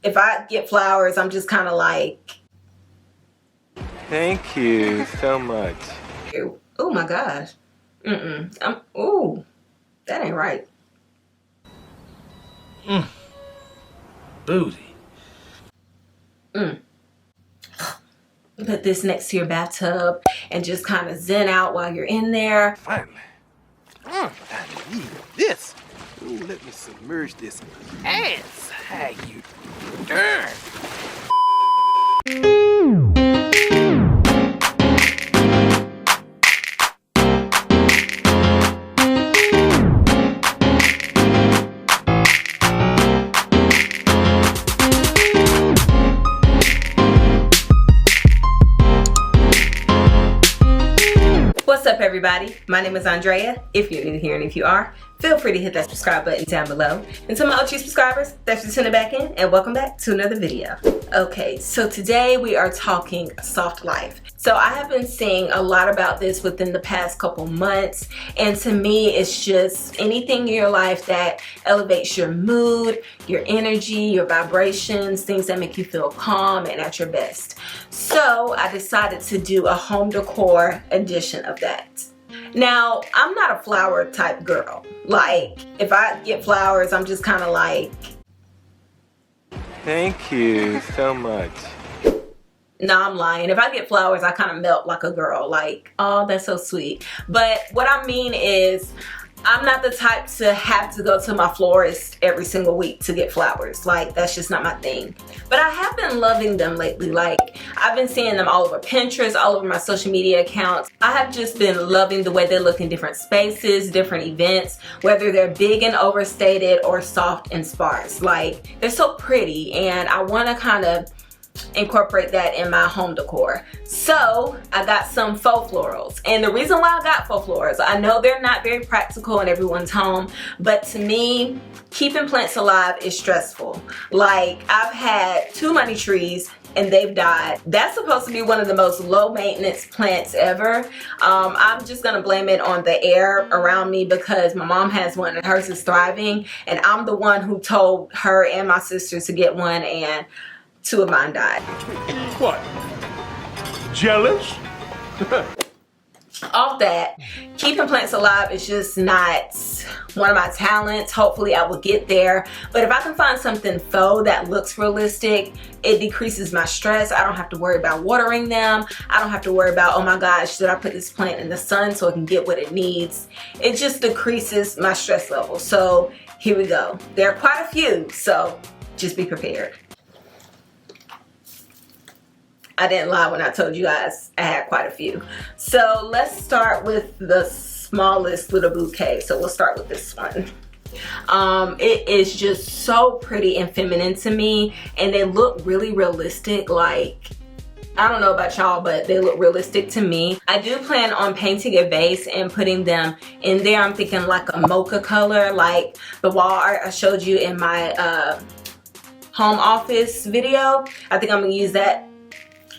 if I get flowers, I'm just kind of like, thank you so much. oh my gosh. Ooh, that ain't right. Booty. Put this next to your bathtub and just kind of zen out while you're in there. Finally. I need this. Ooh, let me submerge this ass. How you doing? What's up, everybody? My name is Andrea. If you're new here, and if you are, feel free to hit that subscribe button down below. And to my OG subscribers, thanks for tuning back in, and welcome back to another video. Okay, so today we are talking soft life. So I have been seeing a lot about this within the past couple months, and to me, it's just anything in your life that elevates your mood, your energy, your vibrations, things that make you feel calm and at your best. So I decided to do a home decor edition of that. Now, I'm not a flower type girl. Like, if I get flowers, I'm just kind of like, Thank you so much. no, I'm lying. If I get flowers, I kind of melt like a girl. Like, oh, that's so sweet. But what I mean is, I'm not the type to have to go to my florist every single week to get flowers. Like, that's just not my thing. But I have been loving them lately. Like, I've been seeing them all over Pinterest, all over my social media accounts. I have just been loving the way they look in different spaces, different events, whether they're big and overstated or soft and sparse. Like, they're so pretty, and I want to kind of incorporate that in my home decor. So I got some faux florals, and the reason why I got faux florals, I know they're not very practical in everyone's home, but to me, keeping plants alive is stressful. Like, I've had too many trees and they've died. That's supposed to be one of the most low maintenance plants ever. I'm just gonna blame it on the air around me because my mom has one and hers is thriving, and I'm the one who told her and my sister to get one, and two of mine died. What? Jealous? Off that, keeping plants alive is just not one of my talents. Hopefully I will get there, but if I can find something faux that looks realistic, it decreases my stress. I don't have to worry about watering them. I don't have to worry about, oh my gosh, should I put this plant in the sun so it can get what it needs? It just decreases my stress level. So here we go. There are quite a few, so just be prepared. I didn't lie when I told you guys I had quite a few. So let's start with the smallest little bouquet. So we'll start with this one. It is just so pretty and feminine to me, and they look really realistic. Like, I don't know about y'all, but they look realistic to me. I do plan on painting a vase and putting them in there. I'm thinking like a mocha color, like the wall art I showed you in my home office video. I think I'm gonna use that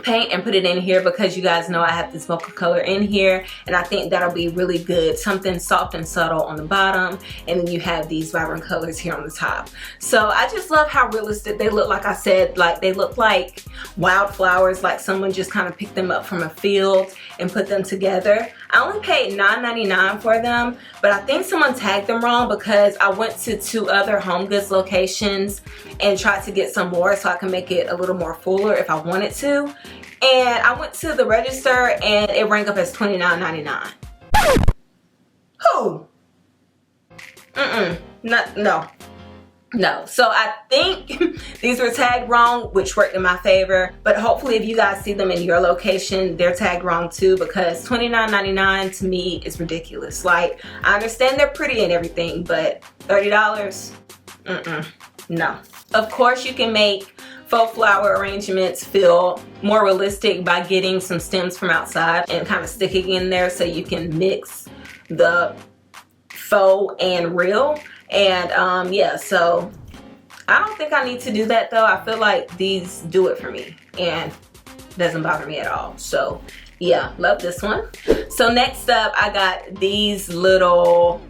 paint and put it in here because you guys know I have this mocha color in here, and I think that'll be really good. Something soft and subtle on the bottom, and then you have these vibrant colors here on the top. So I just love how realistic they look. Like I said, like they look like wildflowers, like someone just kind of picked them up from a field and put them together. I only paid $9.99 for them, but I think someone tagged them wrong because I went to 2 other Homegoods locations and tried to get some more so I can make it a little more fuller if I wanted to. And I went to the register and it rang up as $29.99. Who? No. So I think these were tagged wrong, which worked in my favor. But hopefully if you guys see them in your location, they're tagged wrong too, because $29.99 to me is ridiculous. Like, I understand they're pretty and everything, but $30? No. Of course, you can make faux flower arrangements feel more realistic by getting some stems from outside and kind of sticking in there so you can mix the faux and real. And yeah, so I don't think I need to do that though. I feel like these do it for me and doesn't bother me at all. So yeah, love this one. So next up, I got these little,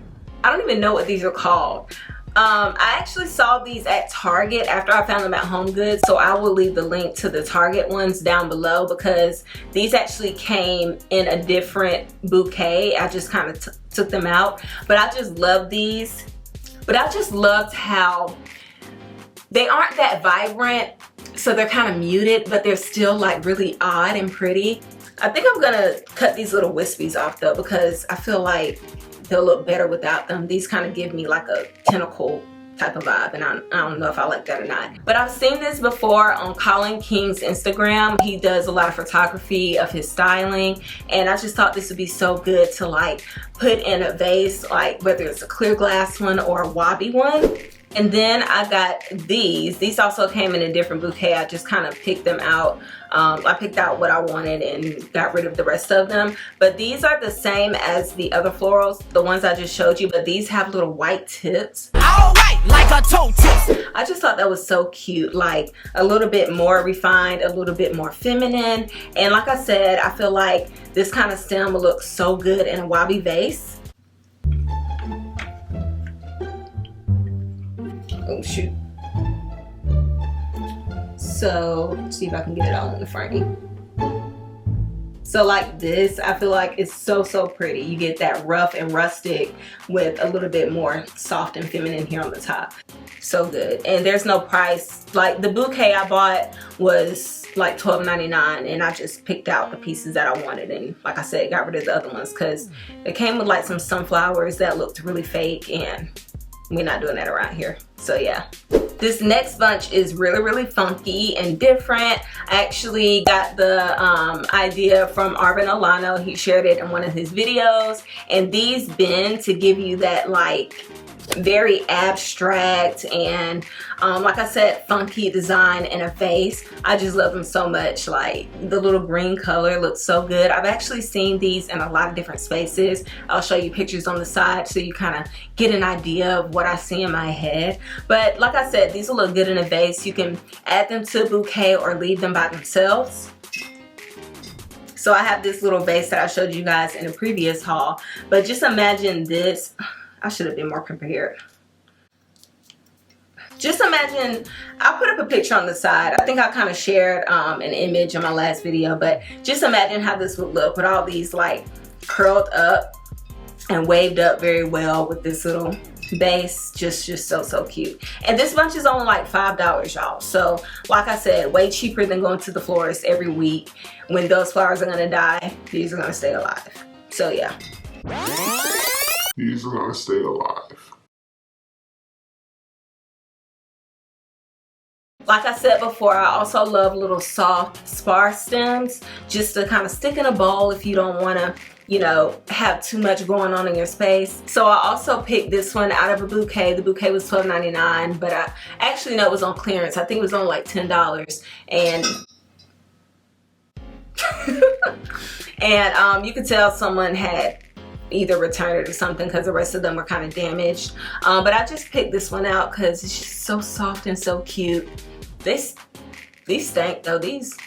I don't even know what these are called. I actually saw these at Target after I found them at HomeGoods, so I will leave the link to the Target ones down below because these actually came in a different bouquet. I just kind of took them out, but I just love these. But I just loved how they aren't that vibrant, so they're kind of muted, but they're still like really odd and pretty. I think I'm gonna cut these little wispies off though because I feel like they'll look better without them. These kind of give me like a tentacle type of vibe, and I don't know if I like that or not. But I've seen this before on Colin King's Instagram. He does a lot of photography of his styling, and I just thought this would be so good to like put in a vase, like whether it's a clear glass one or a wabi one. And then I got these. These also came in a different bouquet. I just kind of picked them out. I picked out what I wanted and got rid of the rest of them. But these are the same as the other florals, the ones I just showed you, but these have little white tips. All white like a toe tip. I just thought that was so cute, like a little bit more refined, a little bit more feminine. And like I said, I feel like this kind of stem will look so good in a wabi vase. Oh shoot. So let's see if I can get it all in the frame. So like this, I feel like it's so pretty. You get that rough and rustic with a little bit more soft and feminine here on the top. So good. And there's no price. Like the bouquet I bought was like $12.99, and I just picked out the pieces that I wanted, and like I said, got rid of the other ones because it came with like some sunflowers that looked really fake, and we're not doing that around here. So yeah. This next bunch is really funky and different. I actually got the idea from Arvin Alano. He shared it in one of his videos. And these bend to give you that like very abstract and like I said, funky design in a vase. I just love them so much. Like the little green color looks so good. I've actually seen these in a lot of different spaces. I'll show you pictures on the side so you kind of get an idea of what I see in my head. But like I said, these will look good in a vase. You can add them to a bouquet or leave them by themselves. So I have this little vase that I showed you guys in a previous haul, but just imagine this. I should have been more prepared. Just imagine, I'll put up a picture on the side. I think I kind of shared an image in my last video, but just imagine how this would look with all these like curled up and waved up very well with this little base. Just so cute. And this bunch is only like $5, y'all. So like I said, way cheaper than going to the florist every week. When those flowers are gonna die, these are gonna stay alive. So yeah. These are gonna stay alive. Like I said before, I also love little soft, sparse stems just to kind of stick in a bowl if you don't want to, you know, have too much going on in your space. So I also picked this one out of a bouquet. The bouquet was $12.99, but I actually know it was on clearance. I think it was on like $10. And and you could tell someone had either returned it or something because the rest of them were kind of damaged. But I just picked this one out because it's just so soft and so cute. These stink though. These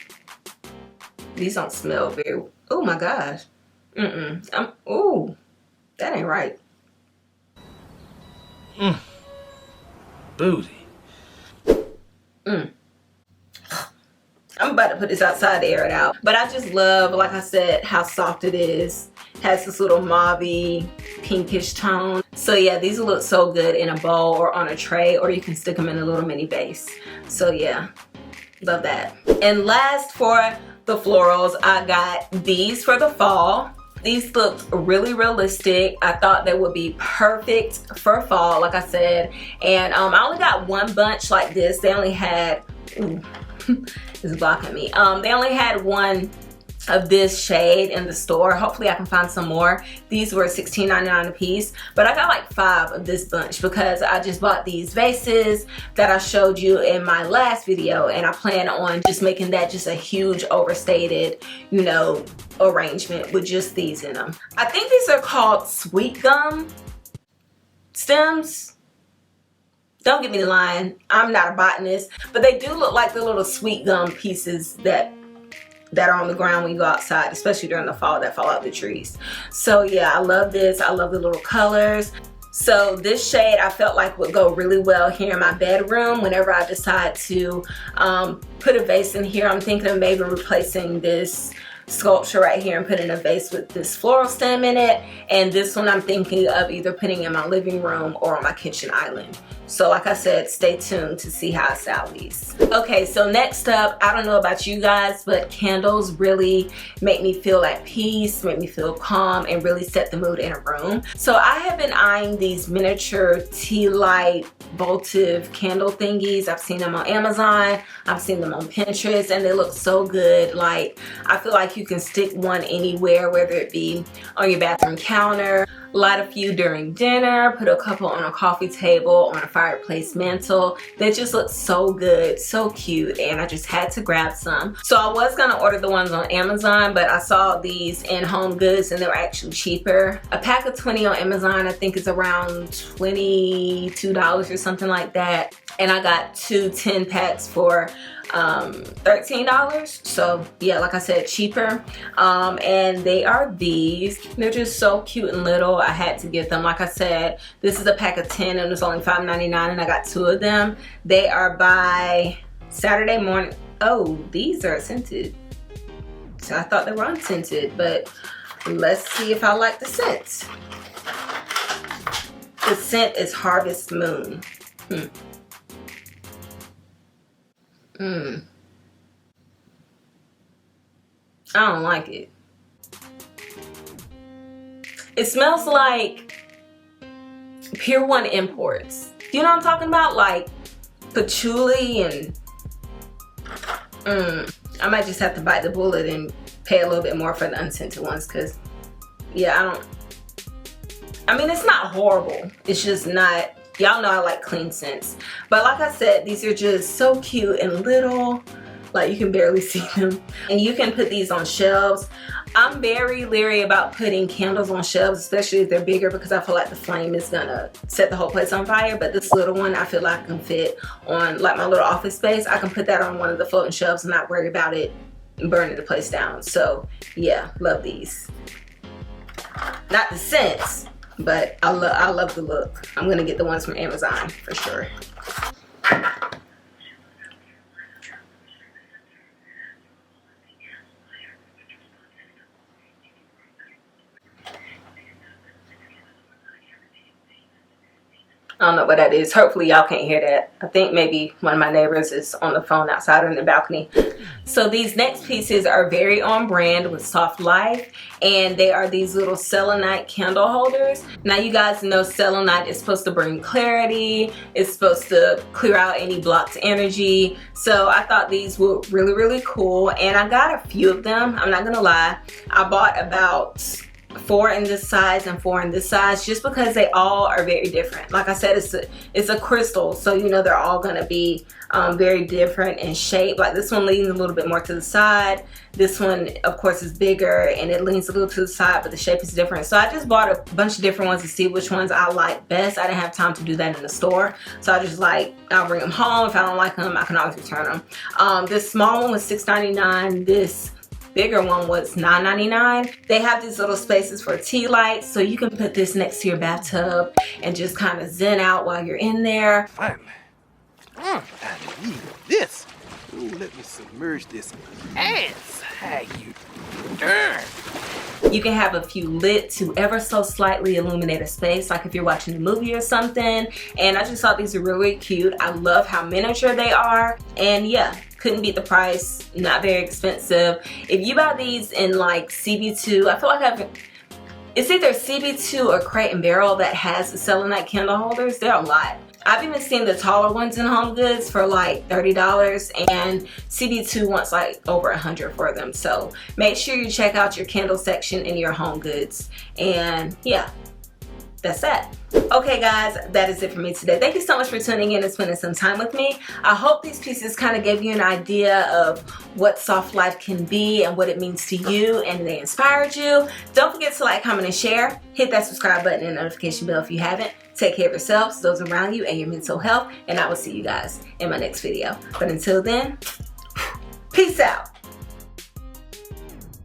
don't smell very. Oh my gosh. Ooh, that ain't right. Booty. I'm about to put this outside to air it out. But I just love, like I said, how soft it is. Has this little mauvey, pinkish tone. So yeah, these will look so good in a bowl or on a tray, or you can stick them in a little mini vase. So yeah, love that. And last for the florals, I got these for the fall. These looked really realistic. I thought they would be perfect for fall, like I said. And I only got one bunch like this. They only had, ooh, it's blocking me. They only had one of this shade in the store. Hopefully I can find some more. These were $16.99 a piece, but I got like 5 of this bunch because I just bought these vases that I showed you in my last video, and I plan on just making that just a huge overstated, you know, arrangement with just these in them. I think these are called sweet gum stems. Don't get me lying, I'm not a botanist, but they do look like the little sweet gum pieces that are on the ground when you go outside, especially during the fall, that fall out the trees. So yeah, I love this. I love the little colors. So this shade I felt like would go really well here in my bedroom whenever I decide to put a vase in here. I'm thinking of maybe replacing this sculpture right here and putting a vase with this floral stem in it, and this one I'm thinking of either putting in my living room or on my kitchen island. So like I said, stay tuned to see how I style these. Okay, so next up, I don't know about you guys, but candles really make me feel at peace, make me feel calm, and really set the mood in a room. So I have been eyeing these miniature tea light votive candle thingies. I've seen them on Amazon, I've seen them on Pinterest, and they look so good. Like, I feel like you can stick one anywhere, whether it be on your bathroom counter, light a few during dinner, put a couple on a coffee table, on a fireplace mantle. They just look so good, so cute, and I just had to grab some. So I was gonna order the ones on Amazon, but I saw these in Homegoods and they were actually cheaper. A pack of 20 on Amazon I think is around $22 or something like that, and I got two 10 packs for $13. So yeah, like I said, cheaper. And they are these. They're just so cute and little. I had to get them. Like I said, this is a pack of 10 and it's only $5.99, and I got two of them. They are by Saturday Morning. Oh, these are scented. So I thought they were unscented, but let's see if I like the scent. The scent is Harvest Moon. I don't like it. It smells like Pier 1 imports. You know what I'm talking about? Like patchouli and I might just have to bite the bullet and pay a little bit more for the unscented ones, because yeah, I mean, it's not horrible. It's just not, y'all know I like clean scents. But like I said, these are just so cute and little. Like, you can barely see them. And you can put these on shelves. I'm very leery about putting candles on shelves, especially if they're bigger, because I feel like the flame is gonna set the whole place on fire. But this little one, I feel like can fit on like my little office space. I can put that on one of the floating shelves and not worry about it burning the place down. So yeah, love these. Not the scents, but I love the look. I'm gonna get the ones from Amazon for sure. I don't know what that is. Hopefully y'all can't hear that. I think maybe one of my neighbors is on the phone outside on the balcony. So these next pieces are very on brand with Soft Life, and they are these little Selenite candle holders. Now you guys know Selenite is supposed to bring clarity. It's supposed to clear out any blocked energy. So I thought these were really, really cool, and I got a few of them. I'm not gonna lie. I bought about 4 in this size and 4 in this size, just because they all are very different. Like I said, it's a crystal, so you know they're all gonna be very different in shape. Like this one leans a little bit more to the side. This one, of course, is bigger and it leans a little to the side, but the shape is different. So I just bought a bunch of different ones to see which ones I like best. I didn't have time to do that in the store, so I just like, I'll bring them home. If I don't like them, I can always return them. This small one was $6.99. This bigger one was $9.99. They have these little spaces for tea lights, so you can put this next to your bathtub and just kind of zen out while you're in there. Finally. I need this. Ooh, let me submerge this ants. How you doing? You can have a few lit to ever so slightly illuminate a space, like if you're watching a movie or something. And I just thought these are really cute. I love how miniature they are, and yeah, couldn't beat the price. Not very expensive. If you buy these in like CB2, I feel like it's either CB2 or Crate and Barrel that has the Selenite candle holders. They're a lot. I've even seen the taller ones in Homegoods for like $30, and CB2 wants like over $100 for them. So make sure you check out your candle section in your Homegoods. And yeah, that's that. Okay guys, that is it for me today. Thank you so much for tuning in and spending some time with me. I hope these pieces kind of gave you an idea of what Soft Life can be and what it means to you, and they inspired you. Don't forget to like, comment, and share. Hit that subscribe button and notification bell if you haven't. Take care of yourselves, those around you, and your mental health, and I will see you guys in my next video. But until then, peace out.